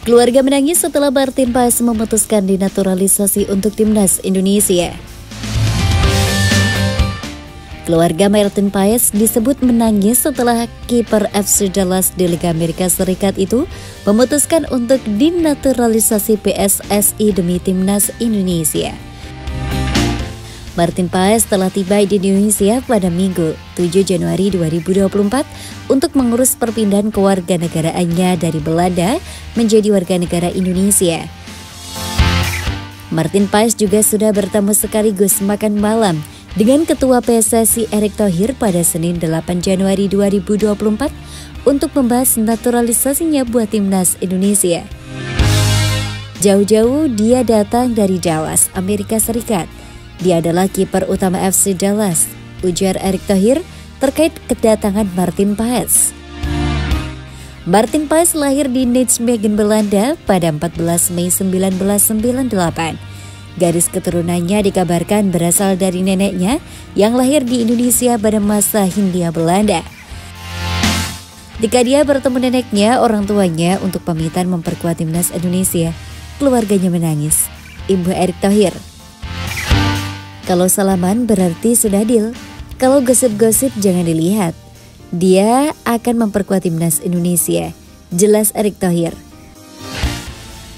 Keluarga menangis setelah Martin Paes memutuskan dinaturalisasi untuk timnas Indonesia. Keluarga Martin Paes disebut menangis setelah kiper FC Dallas di Liga Amerika Serikat itu memutuskan untuk dinaturalisasi PSSI demi timnas Indonesia. Martin Paes telah tiba di Indonesia pada Minggu, 7 Januari 2024 untuk mengurus perpindahan kewarganegaraannya dari Belanda menjadi warga negara Indonesia. Martin Paes juga sudah bertemu sekaligus makan malam dengan Ketua PSSI Erick Thohir pada Senin 8 Januari 2024 untuk membahas naturalisasinya buat timnas Indonesia. Jauh-jauh dia datang dari Dallas, Amerika Serikat. Dia adalah kiper utama FC Dallas, ujar Erick Thohir terkait kedatangan Martin Paes. Martin Paes lahir di Nijmegen, Belanda pada 14 Mei 1998. Garis keturunannya dikabarkan berasal dari neneknya yang lahir di Indonesia pada masa Hindia Belanda. Ketika dia bertemu neneknya, orang tuanya untuk pamitan memperkuat timnas Indonesia, keluarganya menangis. Ibu Erick Thohir. Kalau salaman berarti sudah deal. Kalau gosip-gosip jangan dilihat. Dia akan memperkuat timnas Indonesia, jelas Erick Thohir.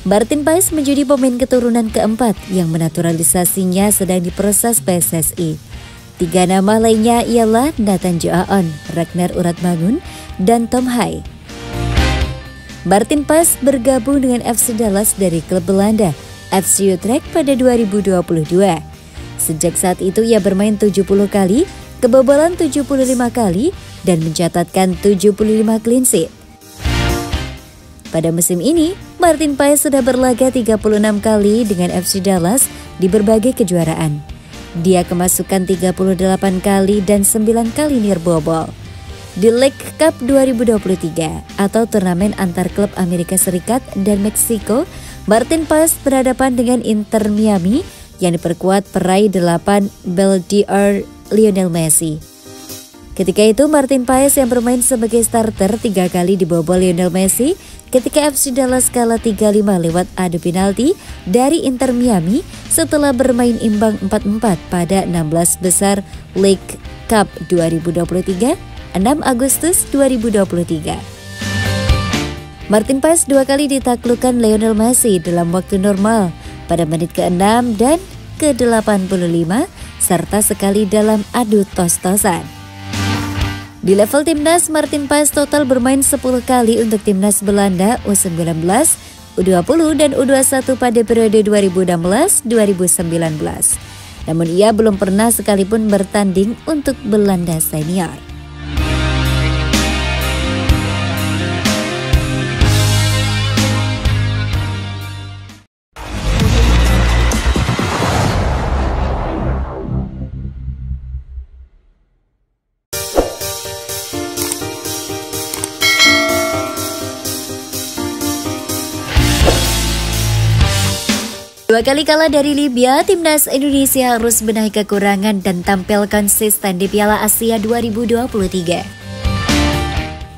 Martin Paes menjadi pemain keturunan keempat yang menaturalisasinya sedang diproses PSSI. 3 nama lainnya ialah Nathan Joaon, Ragnar Uratmangun, dan Tom Hai. Martin Paes bergabung dengan FC Dallas dari klub Belanda, FC Utrecht pada 2022. Sejak saat itu ia bermain 70 kali, kebobolan 75 kali, dan mencatatkan 75 clean sheet. Pada musim ini, Martin Paes sudah berlaga 36 kali dengan FC Dallas di berbagai kejuaraan. Dia kemasukan 38 kali dan 9 kali nirbobol. Di League Cup 2023 atau turnamen antar klub Amerika Serikat dan Meksiko, Martin Paes berhadapan dengan Inter Miami yang diperkuat peraih 8 Ballon d'Or Lionel Messi. Ketika itu Martin Paes yang bermain sebagai starter 3 kali dibobol Lionel Messi ketika FC Dallas kalah 3-5 lewat adu penalti dari Inter Miami setelah bermain imbang 4-4 pada 16 besar League Cup 2023, 6 Agustus 2023. Martin Paes 2 kali ditaklukkan Lionel Messi dalam waktu normal pada menit ke-6 dan ke-85 serta sekali dalam adu tos-tosan. Di level timnas, Martin Paes total bermain 10 kali untuk timnas Belanda U19, U20 dan U21 pada periode 2016-2019. Namun ia belum pernah sekalipun bertanding untuk Belanda senior. Dua kali kalah dari Libya, timnas Indonesia harus benahi kekurangan dan tampil konsisten di Piala Asia 2023.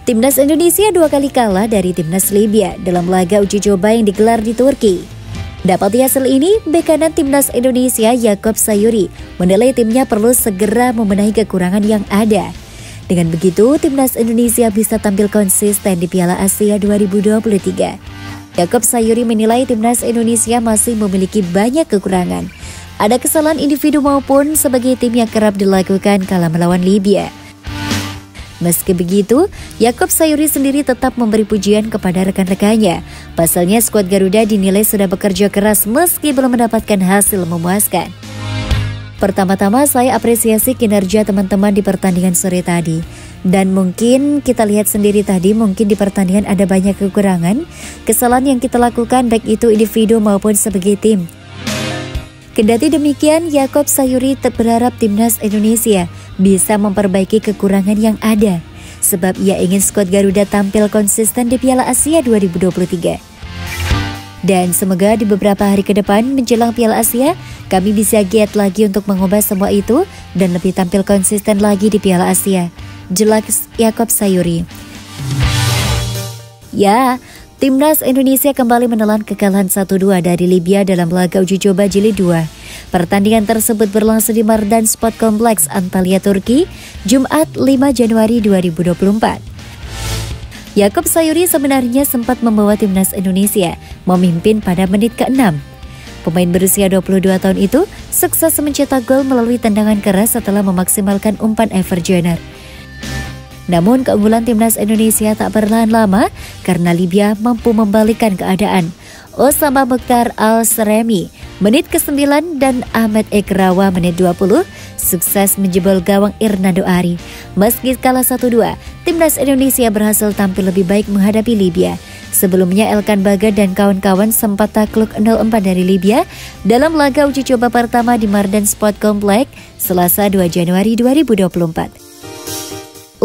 Timnas Indonesia 2 kali kalah dari timnas Libya dalam laga uji coba yang digelar di Turki. Dapati hasil ini, bek kanan timnas Indonesia Yaakob Sayuri menilai timnya perlu segera membenahi kekurangan yang ada. Dengan begitu, timnas Indonesia bisa tampil konsisten di Piala Asia 2023. Yaakob Sayuri menilai timnas Indonesia masih memiliki banyak kekurangan. Ada kesalahan individu maupun sebagai tim yang kerap dilakukan kala melawan Libya. Meski begitu, Yaakob Sayuri sendiri tetap memberi pujian kepada rekan-rekannya. Pasalnya skuad Garuda dinilai sudah bekerja keras meski belum mendapatkan hasil memuaskan. Pertama-tama saya apresiasi kinerja teman-teman di pertandingan sore tadi. Dan mungkin kita lihat sendiri tadi, mungkin di pertandingan ada banyak kekurangan, kesalahan yang kita lakukan baik itu individu maupun sebagai tim. Kendati demikian, Yaakob Sayuri berharap timnas Indonesia bisa memperbaiki kekurangan yang ada, sebab ia ingin skuad Garuda tampil konsisten di Piala Asia 2023. Dan semoga di beberapa hari ke depan menjelang Piala Asia, kami bisa giat lagi untuk mengubah semua itu dan lebih tampil konsisten lagi di Piala Asia, jelas Yaakob Sayuri. Ya, Timnas Indonesia kembali menelan kekalahan 1-2 dari Libya dalam laga uji coba Jilid 2. Pertandingan tersebut berlangsung di Mardan Sport Complex, Antalya, Turki, Jumat 5 Januari 2024. Yakob Sayuri sebenarnya sempat membawa timnas Indonesia memimpin pada menit ke-6. Pemain berusia 22 tahun itu sukses mencetak gol melalui tendangan keras setelah memaksimalkan umpan Everjoner. Namun keunggulan timnas Indonesia tak bertahan lama karena Libya mampu membalikkan keadaan. Osama Mokhtar Al-Seremi menit ke-9 dan Ahmed Ekrawa menit 20 sukses menjebol gawang Hernando Ari. Meski kalah 1-2, timnas Indonesia berhasil tampil lebih baik menghadapi Libya. Sebelumnya Elkan Baga dan kawan-kawan sempat takluk 0-4 dari Libya dalam laga uji coba pertama di Mardan Sport Complex Selasa 2 Januari 2024.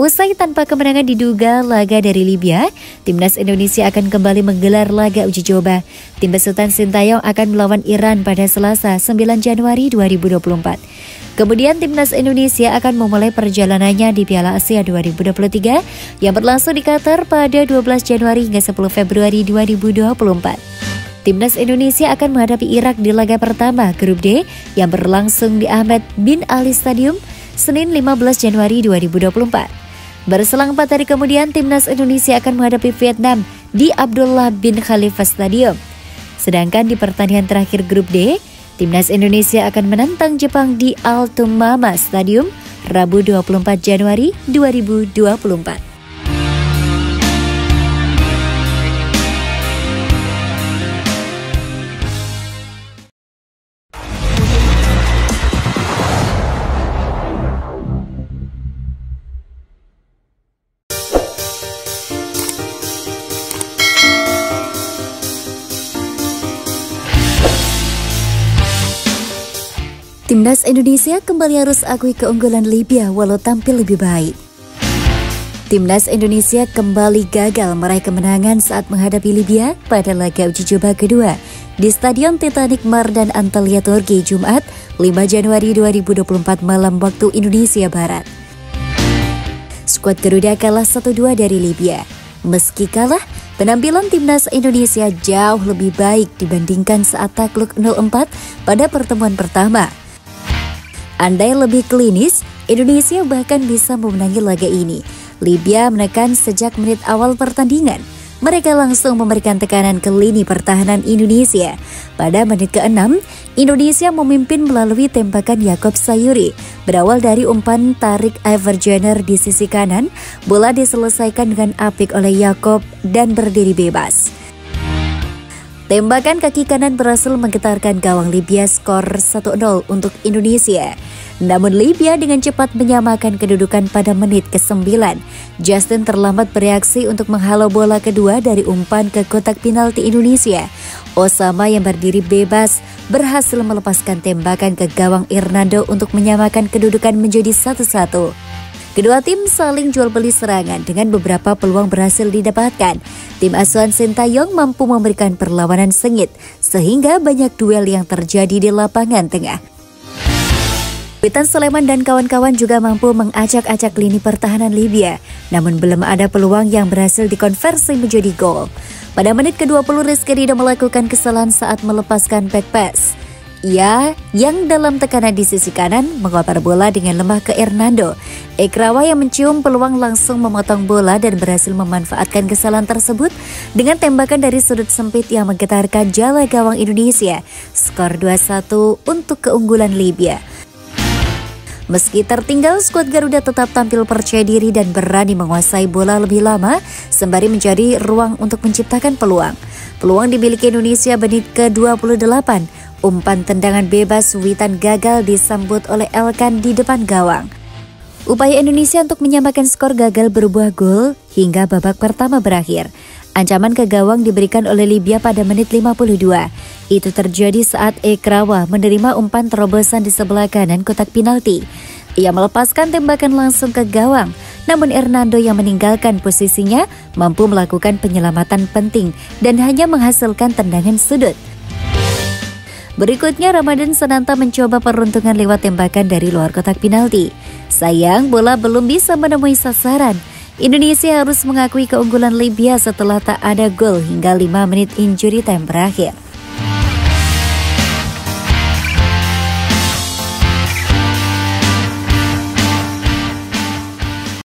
Usai tanpa kemenangan diduga laga dari Libya, timnas Indonesia akan kembali menggelar laga uji coba. Tim besutan Sintayong akan melawan Iran pada Selasa 9 Januari 2024. Kemudian timnas Indonesia akan memulai perjalanannya di Piala Asia 2023 yang berlangsung di Qatar pada 12 Januari hingga 10 Februari 2024. Timnas Indonesia akan menghadapi Irak di laga pertama Grup D yang berlangsung di Ahmed bin Ali Stadium Senin 15 Januari 2024. Berselang 4 hari kemudian, timnas Indonesia akan menghadapi Vietnam di Abdullah bin Khalifa Stadium. Sedangkan di pertandingan terakhir Grup D, timnas Indonesia akan menantang Jepang di Altumama Stadium Rabu 24 Januari 2024. Timnas Indonesia kembali harus akui keunggulan Libya walau tampil lebih baik. Timnas Indonesia kembali gagal meraih kemenangan saat menghadapi Libya pada laga uji coba kedua di Stadion Titanic Mardan Antalya, Turki, Jumat 5 Januari 2024 malam waktu Indonesia Barat. Skuad Garuda kalah 1-2 dari Libya. Meski kalah, penampilan timnas Indonesia jauh lebih baik dibandingkan saat takluk 0-4 pada pertemuan pertama. Andai lebih klinis, Indonesia bahkan bisa memenangi laga ini. Libya menekan sejak menit awal pertandingan. Mereka langsung memberikan tekanan ke lini pertahanan Indonesia. Pada menit ke-6, Indonesia memimpin melalui tembakan Yakob Sayuri. Berawal dari umpan tarik Everjoner di sisi kanan, bola diselesaikan dengan apik oleh Yakob dan berdiri bebas. Tembakan kaki kanan berhasil menggetarkan gawang Libya, skor 1-0 untuk Indonesia. Namun Libya dengan cepat menyamakan kedudukan pada menit ke-9. Justin terlambat bereaksi untuk menghalau bola kedua dari umpan ke kotak penalti Indonesia. Osama yang berdiri bebas berhasil melepaskan tembakan ke gawang Hernando untuk menyamakan kedudukan menjadi 1-1. Kedua tim saling jual beli serangan dengan beberapa peluang berhasil didapatkan. Tim asuhan Sintayong mampu memberikan perlawanan sengit sehingga banyak duel yang terjadi di lapangan tengah. Witan Sulaiman dan kawan-kawan juga mampu mengacak-acak lini pertahanan Libya, namun belum ada peluang yang berhasil dikonversi menjadi gol. Pada menit ke-20 Rizky Ridho melakukan kesalahan saat melepaskan back pass. Ia yang dalam tekanan di sisi kanan mengoper bola dengan lemah ke Hernando. Ekrawa yang mencium peluang langsung memotong bola dan berhasil memanfaatkan kesalahan tersebut dengan tembakan dari sudut sempit yang menggetarkan jala gawang Indonesia. Skor 2-1 untuk keunggulan Libya. Meski tertinggal, skuad Garuda tetap tampil percaya diri dan berani menguasai bola lebih lama sembari mencari ruang untuk menciptakan peluang. Peluang dimiliki Indonesia menit ke-28. Umpan tendangan bebas Witan gagal disambut oleh Elkan di depan gawang. Upaya Indonesia untuk menyamakan skor gagal berbuah gol hingga babak pertama berakhir. Ancaman ke gawang diberikan oleh Libya pada menit 52. Itu terjadi saat Ekrawa menerima umpan terobosan di sebelah kanan kotak penalti. Ia melepaskan tembakan langsung ke gawang, namun Hernando yang meninggalkan posisinya mampu melakukan penyelamatan penting dan hanya menghasilkan tendangan sudut. Berikutnya Ramadan Sananta mencoba peruntungan lewat tembakan dari luar kotak penalti. Sayang bola belum bisa menemui sasaran. Indonesia harus mengakui keunggulan Libya setelah tak ada gol hingga 5 menit injury time berakhir.